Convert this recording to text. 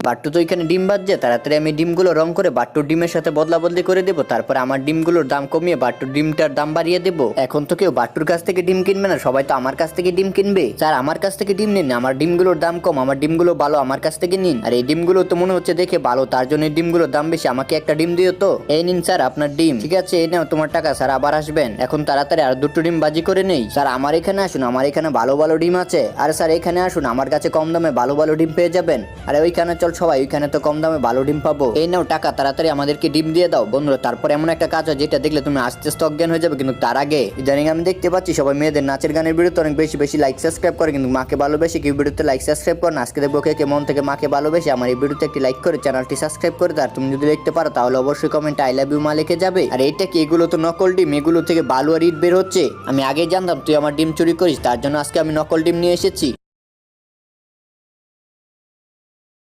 বাট্টু তো এখানে ডিম বাজছে, তাড়াতাড়ি আমি ডিমগুলো রং করে বাট্টুর ডিমের সাথে বদলা বদলি করে দেবো। তারপর আমার ডিমগুলোর দাম কমিয়ে বাট্টুর ডিমটার দাম বাড়িয়ে দেবো। এখন তো কেউ বাট্টুর কাছ থেকে ডিম কিনবে না, সবাই তো আমার কাছ থেকে ডিম কিনবে। স্যার আমার কাছ থেকে ডিম নিন, আমার ডিমগুলোর দাম কম, আমার ডিমগুলো ভালো, আমার কাছ থেকে নিন। আর এই ডিমগুলো তো মনে হচ্ছে দেখে ভালো, তার জন্য এই ডিমগুলোর দাম বেশি, আমাকে একটা ডিম দিও তো। এই নিন স্যার আপনার ডিম। ঠিক আছে এই নাও তোমার টাকা, স্যার আবার আসবেন। এখন তাড়াতাড়ি আর দুটো ডিম বাজি করে নেই। স্যার আমার এখানে আসুন, আমার এখানে ভালো ভালো ডিম আছে। আরে স্যার এখানে আসুন, আমার কাছে কম দামে ভালো ভালো ডিম পেয়ে যাবেন। আরে ওইখানে চল সবাই, ওইখানে তো কম দামে ভালো ডিম পাবো। এই নাও টাকা, তাড়াতাড়ি আমাদেরকে ডিম দিয়ে দাও। বন্ধুরা তারপর এমন একটা কাজ হয় যেটা দেখলে তুমি আস্তে আস্তে অজ্ঞান হয়ে যাবে, কিন্তু তার আগে ইদানিং আমি দেখতে পাচ্ছি সবাই মেয়েদের নাচের গানের ভিডিওতে অনেক বেশি বেশি লাইক সাবস্ক্রাইব করে, কিন্তু মাকে ভালোবেসে কেউ ভিডিওতে লাইক সাবস্ক্রাইব করে না। আজকে দেখবো কে মন থেকে মাকে ভালোবেসে আমার এই ভিডিওতে একটি লাইক করে চ্যানেলটি সাবস্ক্রাইব করে দাও। আর তুমি যদি দেখতে পারো তাহলে অবশ্যই কমেন্টে আই লাভ ইউ মা লিখে যাবে। আর এইটা কি, এগুলো তো নকল ডিম, এগুলো থেকে বালু আর ইট বের হচ্ছে। আমি আগেই জানতাম তুই আমার ডিম চুরি করিস, তার জন্য আজকে আমি নকল ডিম নিয়ে এসেছি।